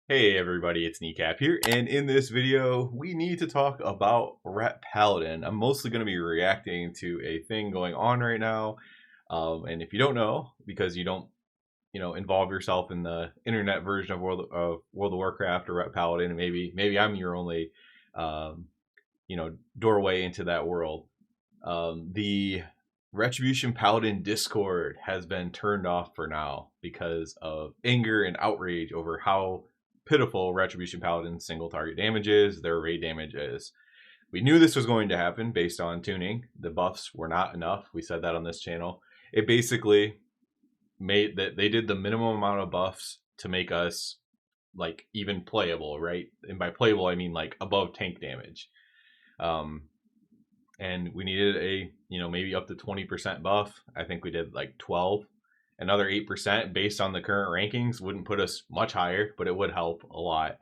Hey everybody, it's Kneecap here, and in this video, we need to talk about RetPalladin. I'm mostly going to be reacting to a thing going on right now, and if you don't know, because you don't, involve yourself in the internet version of World of Warcraft or RetPalladin, and maybe I'm your only, um, doorway into that world. The Retribution Paladin Discord has been turned off for now because of anger and outrage over how pitiful Retribution Paladin's single target damage is, their raid damage is. We knew this was going to happen based on tuning. The buffs were not enough. We said that on this channel. It basically made that they did the minimum amount of buffs to make us like even playable, right? And by playable I mean like above tank damage. Um, and we needed a maybe up to 20% buff. I think we did like 12. Another 8% based on the current rankings wouldn't put us much higher, but it would help a lot.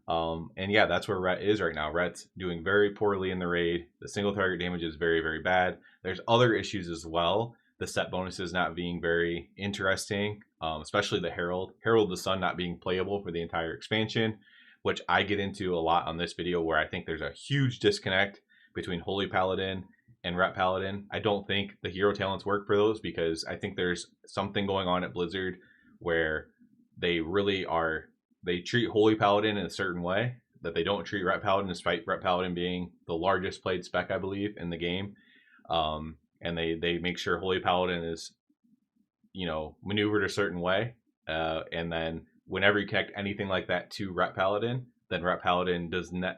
And yeah, that's where Ret is right now. Ret's doing very poorly in the raid. The single target damage is very, very bad. There's other issues as well. The set bonuses not being very interesting, especially the Herald of the Sun not being playable for the entire expansion, which I get into a lot on this video, where I think there's a huge disconnect between Holy Paladin and Ret Paladin. I don't think the hero talents work for those, because I think there's something going on at Blizzard where they really are, they treat Holy Paladin in a certain way that they don't treat Ret Paladin, despite Ret Paladin being the largest played spec, I believe, in the game. And they make sure Holy Paladin is, maneuvered a certain way. And then whenever you connect anything like that to Ret Paladin, then Ret Paladin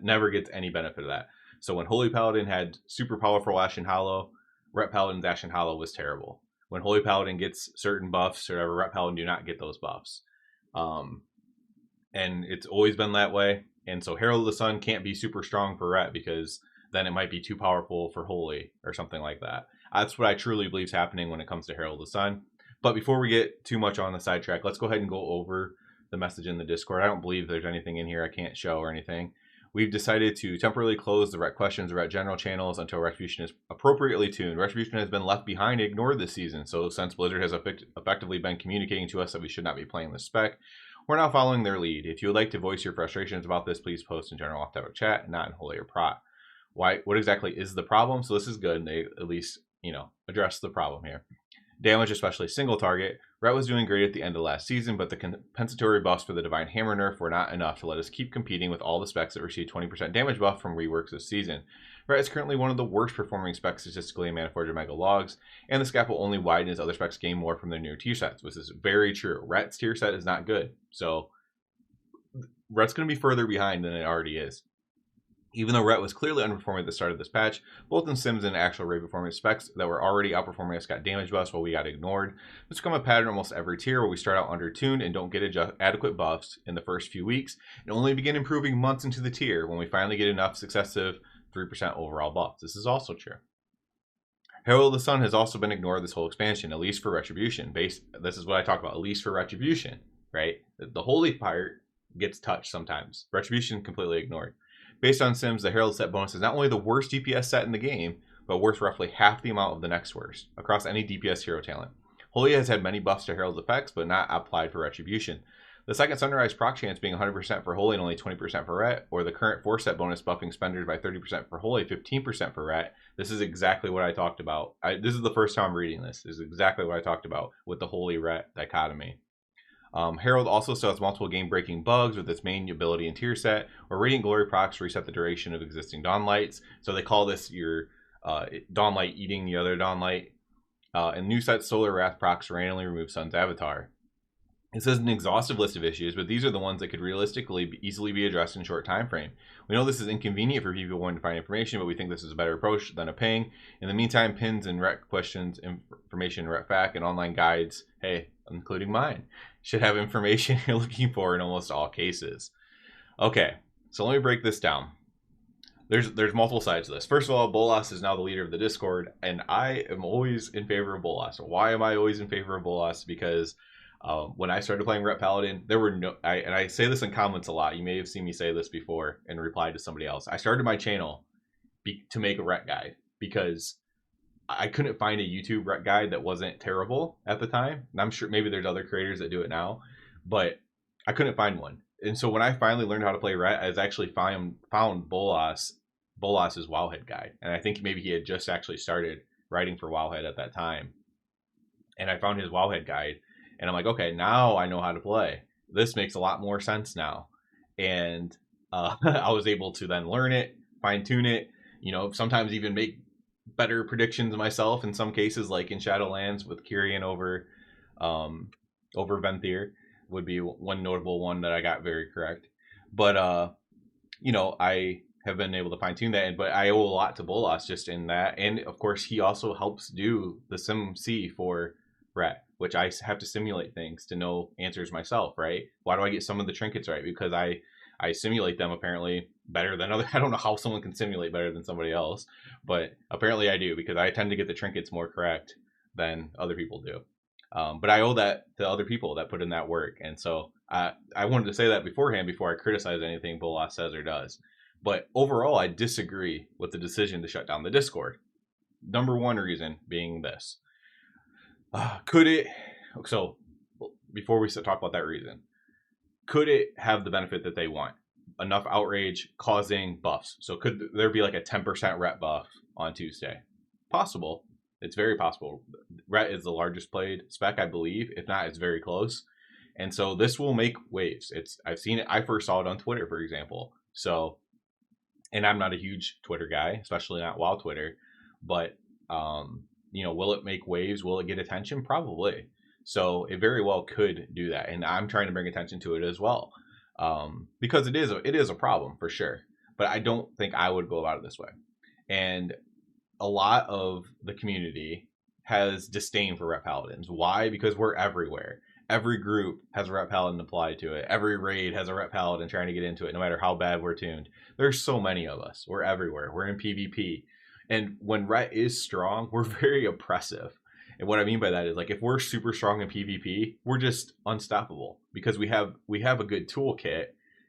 never gets any benefit of that. So when Holy Paladin had super powerful Ashen Hollow, Ret Paladin's Ashen Hollow was terrible. When Holy Paladin gets certain buffs or whatever, Ret Paladin do not get those buffs. And it's always been that way. And so Herald of the Sun can't be super strong for Ret, because then it might be too powerful for Holy or something like that. That's what I truly believe is happening when it comes to Herald of the Sun. But before we get too much on the sidetrack, let's go ahead and go over the message in the Discord. I don't believe there's anything in here I can't show or anything. We've decided to temporarily close the Ret Questions, Ret General channels until Retribution is appropriately tuned. Retribution has been left behind and ignored this season, so since Blizzard has effectively been communicating to us that we should not be playing this spec, we're now following their lead. If you would like to voice your frustrations about this, please post in general off-topic chat, not in Holy or Prot. What exactly is the problem? So this is good. They at least, address the problem here. Damage, especially single target. Ret was doing great at the end of last season, but the compensatory buffs for the Divine Hammer nerf were not enough to let us keep competing with all the specs that received 20% damage buff from reworks this season. Ret is currently one of the worst performing specs statistically in Manaforge Mega Logs, and the scap will only widen as other specs gain more from their newer tier sets, which is very true. Ret's tier set is not good, so Ret's going to be further behind than it already is. Even though Ret was clearly underperforming at the start of this patch, both in Sims and actual raid performance, specs that were already outperforming us got damage buffs while we got ignored. It's become a pattern almost every tier where we start out undertuned and don't get adequate buffs in the first few weeks, and only begin improving months into the tier when we finally get enough successive 3% overall buffs. This is also true. Herald of the Sun has also been ignored this whole expansion, at least for Retribution. This is what I talk about, at least for Retribution, right? The holy part gets touched sometimes. Retribution completely ignored. Based on Sims, the Herald set bonus is not only the worst DPS set in the game, but worth roughly half the amount of the next worst, across any DPS hero talent. Holy has had many buffs to Herald's effects, but not applied for Retribution. The second Sunrise proc chance being 100% for Holy and only 20% for Ret, or the current 4-set bonus buffing spenders by 30% for Holy, 15% for Ret. This is exactly what I talked about. This is the first time I'm reading this. This is exactly what I talked about with the Holy Ret dichotomy. Herald also still has multiple game-breaking bugs with its main ability and tier set, where Radiant Glory procs reset the duration of existing Dawn Lights. So they call this your Dawn Light eating the other Dawn Light. And new set Solar Wrath procs randomly remove Sun's avatar. This is an exhaustive list of issues, but these are the ones that could realistically easily be addressed in a short time frame. We know this is inconvenient for people wanting to find information, but we think this is a better approach than a ping. In the meantime, pins and Ret Questions, information, Ret Fac, and online guides, hey, including mine, should have information you're looking for in almost all cases. Okay, so let me break this down. There's multiple sides to this. First of all, Bolas is now the leader of the Discord, and I am always in favor of Bolas. Why am I always in favor of Bolas? Because when I started playing Ret Paladin, there were no, and I say this in comments a lot. You may have seen me say this before and replied to somebody else. I started my channel to make a Ret guide because I couldn't find a YouTube Ret guide that wasn't terrible at the time. And I'm sure maybe there's other creators that do it now, but I couldn't find one. and so when I finally learned how to play Ret, I was actually found Bolas's Wowhead guide, and I think maybe he had just actually started writing for Wowhead at that time, and I found his Wowhead guide, and I'm like, okay, now I know how to play. This makes a lot more sense now, and I was able to then learn it, fine tune it, sometimes even make better predictions myself in some cases, like in Shadowlands with Kyrian over Venthyr would be one notable one that I got very correct. But I have been able to fine tune that, but I owe a lot to Bolas just in that, and of course he also helps do the Sim C for Ret, which I have to simulate things to know answers myself, right? Why do I get some of the trinkets right? Because I simulate them apparently better than other. I don't know how someone can simulate better than somebody else, but apparently I do, because I tend to get the trinkets more correct than other people do. But I owe that to other people that put in that work, and so I wanted to say that beforehand before I criticize anything Bolas says or does. But overall, I disagree with the decision to shut down the Discord. Number one reason being this: could it? So before we talk about that reason, could it have the benefit that they want? Enough outrage causing buffs. So could there be like a 10% Ret buff on Tuesday? Possible. It's very possible. Ret is the largest played spec, I believe. If not, it's very close. And so this will make waves. I've seen it. I first saw it on Twitter, for example. So, and I'm not a huge Twitter guy, especially not WoW Twitter. But will it make waves? Will it get attention? Probably. So it very well could do that, and I'm trying to bring attention to it as well, because it is a problem for sure. But I don't think I would go about it this way, and a lot of the community has disdain for Ret Paladins. Why? Because we're everywhere. Every group has a Ret Paladin applied to it. Every raid has a Ret Paladin trying to get into it, no matter how bad we're tuned. There's so many of us. We're everywhere. We're in PvP. And when Ret is strong, we're very oppressive. And what I mean by that is, like, if we're super strong in PvP, we're just unstoppable because we have a good toolkit,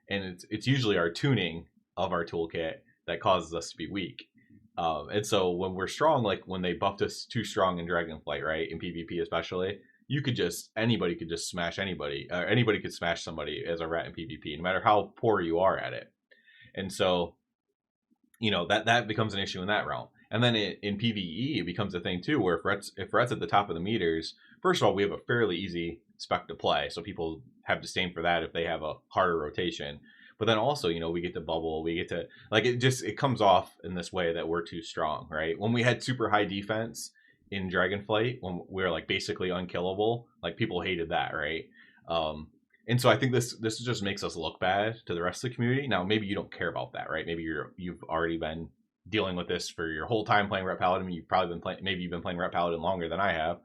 and it's usually our tuning of our toolkit that causes us to be weak. And so when we're strong, like when they buffed us too strong in Dragonflight, right, in PvP especially, anybody could just smash anybody, or anybody could smash somebody as a Ret in PvP, no matter how poor you are at it. And so, that becomes an issue in that realm. And then in PvE, it becomes a thing too, where if Ret's at the top of the meters, first of all, we have a fairly easy spec to play, so people have disdain for that if they have a harder rotation. But then also, we get to bubble, we get to, like, it comes off in this way that we're too strong, right? When we had super high defense in Dragonflight, when we were like basically unkillable, like people hated that, right? And so I think this just makes us look bad to the rest of the community. Now, maybe you don't care about that, right? Maybe you've already been dealing with this for your whole time playing Ret Paladin. You've probably maybe you've been playing Ret Paladin longer than I have,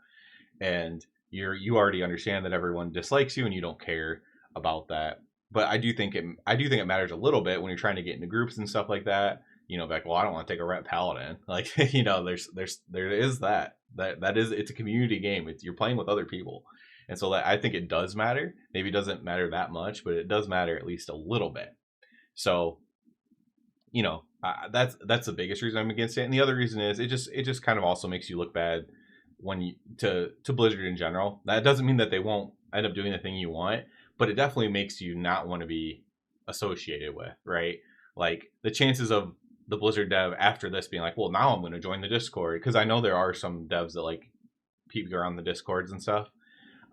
and you already understand that everyone dislikes you and you don't care about that. But I do think it matters a little bit when you're trying to get into groups and stuff like that. Like, well, I don't want to take a Ret Paladin. Like, there is that is, it's a community game. You're playing with other people. And so I think it does matter. Maybe it doesn't matter that much, but it does matter at least a little bit. So, that's the biggest reason I'm against it. And the other reason is it just kind of also makes you look bad to Blizzard in general. That doesn't mean that they won't end up doing the thing you want, but it definitely makes you not want to be associated with, right? Like, the chances of the Blizzard dev after this being like, well, now I'm going to join the Discord, because I know there are some devs that like people around the Discords and stuff,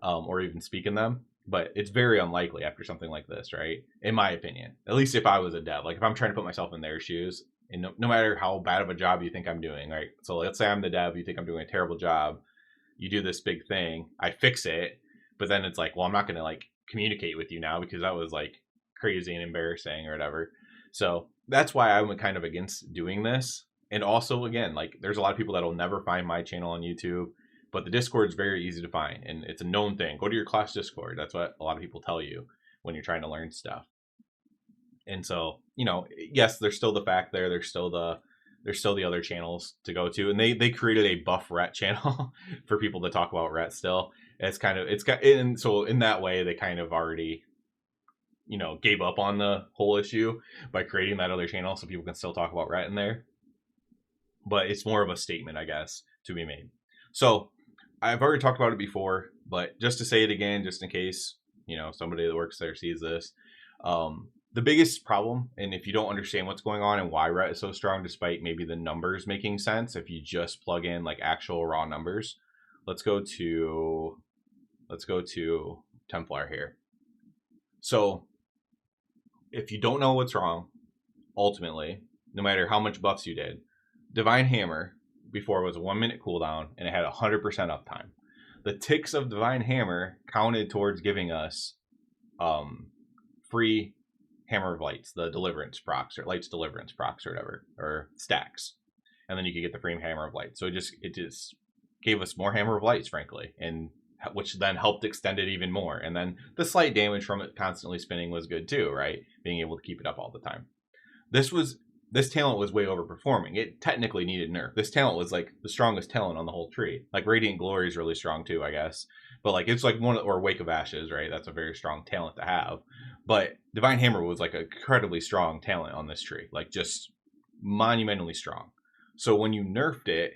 or even speak in them, but it's very unlikely after something like this, right? In my opinion, at least if I was a dev, like if I'm trying to put myself in their shoes, and no matter how bad of a job you think I'm doing, right? So let's say I'm the dev, you think I'm doing a terrible job, you do this big thing, I fix it, but then it's like, well, I'm not going to like communicate with you now because that was like crazy and embarrassing or whatever. So that's why I'm kind of against doing this. And also, again, like, there's a lot of people that'll never find my channel on YouTube, but the Discord is very easy to find, and it's a known thing. Go to your class Discord. That's what a lot of people tell you when you're trying to learn stuff. And so, yes, there's still the fact there. There's still the other channels to go to, and they created a buff Ret channel for people to talk about Ret still. And so in that way, they kind of already, gave up on the whole issue by creating that other channel so people can still talk about Ret in there. But it's more of a statement, I guess, to be made. So I've already talked about it before, but just to say it again, just in case, somebody that works there sees this. The biggest problem, and if you don't understand what's going on and why Ret is so strong, despite maybe the numbers making sense, if you just plug in like actual raw numbers, let's go to Templar here. So if you don't know what's wrong, ultimately, no matter how much buffs you did, Divine Hammer before was a 1 minute cooldown and it had 100% uptime. The ticks of Divine Hammer counted towards giving us free Hammer of Lights, the Deliverance procs, or Lights Deliverance procs, or whatever, or stacks, and then you could get the free Hammer of Lights. So it just gave us more Hammer of Lights, frankly, and which then helped extend it even more. And then the slight damage from it constantly spinning was good too, right? Being able to keep it up all the time. This talent was way overperforming. It technically needed nerf. This talent was like the strongest talent on the whole tree. Like Radiant Glory is really strong too, I guess. But like it's like or Wake of Ashes, right? That's a very strong talent to have. But Divine Hammer was like an incredibly strong talent on this tree, like just monumentally strong. So when you nerfed it,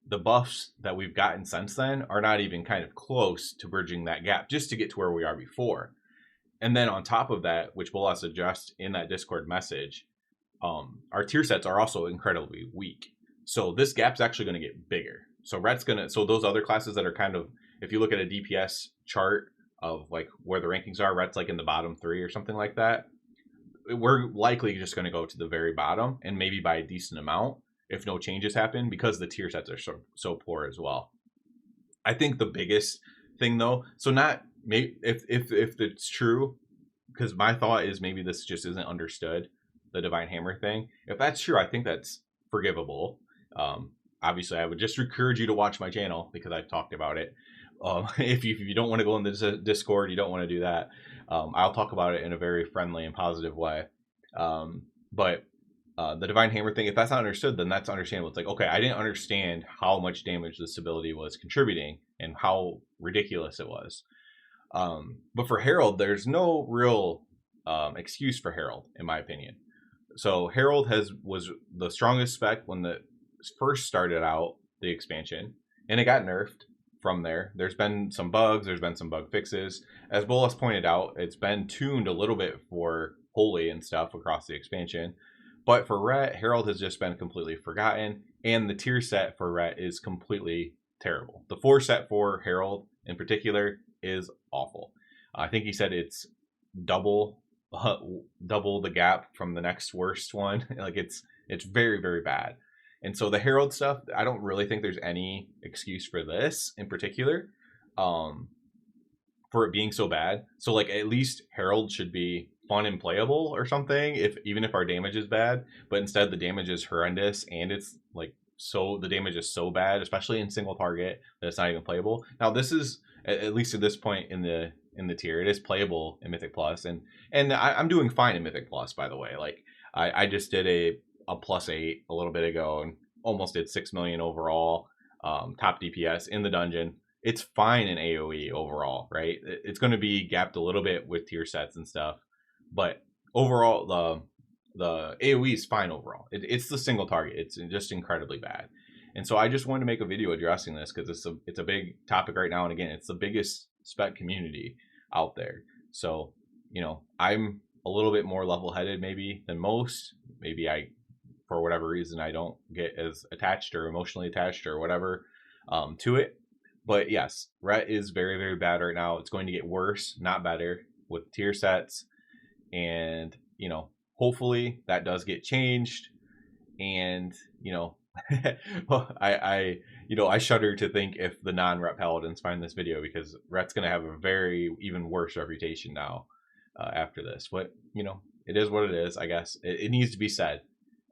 the buffs that we've gotten since then are not even kind of close to bridging that gap just to get to where we are before. And then on top of that, which we'll also adjust in that Discord message, our tier sets are also incredibly weak. So this gap's actually going to get bigger. So so those other classes that are kind of, if you look at a DPS chart of like where the rankings are, Ret's like in the bottom 3 or something like that. We're likely just going to go to the very bottom, and maybe by a decent amount if no changes happen, because the tier sets are so poor as well. I think the biggest thing though, so not maybe if it's true, because my thought is maybe this just isn't understood, the Divine Hammer thing. If that's true, I think that's forgivable. Obviously, I would just encourage you to watch my channel because I've talked about it. If you don't want to go in the Discord, you don't want to do that. I'll talk about it in a very friendly and positive way. But the Divine Hammer thing, if that's not understood, then that's understandable. It's like, okay, I didn't understand how much damage this ability was contributing and how ridiculous it was. But for Herald, there's no real excuse for Herald, in my opinion. So Herald was the strongest spec when the first started out the expansion, and it got nerfed from there. There's been some bugs, there's been some bug fixes. As Bolas pointed out, it's been tuned a little bit for Holy and stuff across the expansion. But for Ret, Herald has just been completely forgotten, and the tier set for Ret is completely terrible. The 4 set for Herald in particular is awful. I think he said it's double the gap from the next worst one. Like it's very, very bad. And so the Herald stuff, I don't really think there's any excuse for this in particular, for it being so bad. So like at least Herald should be fun and playable or something, even if our damage is bad. But instead the damage is horrendous, and it's like the damage is so bad, especially in single target, that it's not even playable. Now this is, at least at this point in the tier, it is playable in Mythic Plus, and I'm doing fine in Mythic Plus, by the way. Like I just did a +8 a little bit ago and almost did 6 million overall, top DPS in the dungeon. It's fine in AoE overall, right? It's going to be gapped a little bit with tier sets and stuff, but overall the AoE is fine overall. It's the single target. It's just incredibly bad. And so I just wanted to make a video addressing this because it's a big topic right now, and again, it's the biggest spec community out there. So, you know, I'm a little bit more level-headed maybe than most. Maybe for whatever reason, I don't get as attached or emotionally attached or whatever to it. But yes, Ret is very, very bad right now. It's going to get worse, not better, with tier sets. And, you know, hopefully that does get changed. And, you know, I shudder to think if the non-Ret Paladins find this video, because Ret's going to have a very even worse reputation now after this. But, you know, it is what it is, I guess. It needs to be said.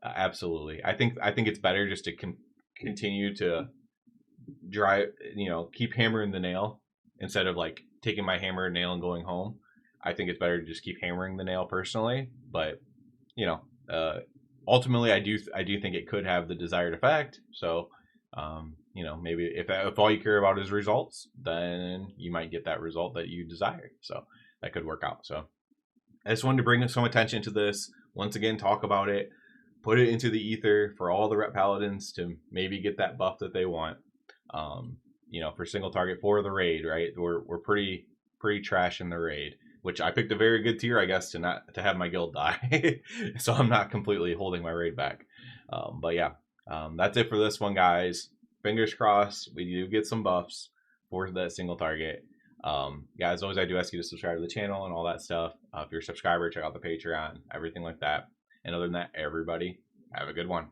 Absolutely. I think it's better just to continue to keep hammering the nail instead of like taking my hammer and nail and going home. I think it's better to just keep hammering the nail personally. But, you know, ultimately I do think it could have the desired effect. So, you know, maybe if all you care about is results, then you might get that result that you desire. So that could work out. So I just wanted to bring some attention to this. Once again, talk about it, put it into the ether for all the Ret Paladins to maybe get that buff that they want. You know, for single target for the raid, right? We're pretty trash in the raid. which I picked a very good tier, I guess, to have my guild die. So I'm not completely holding my raid back. But yeah, that's it for this one, guys. Fingers crossed we do get some buffs for that single target. Yeah, as always, I do ask you to subscribe to the channel and all that stuff. If you're a subscriber, check out the Patreon, everything like that. And other than that, everybody, have a good one.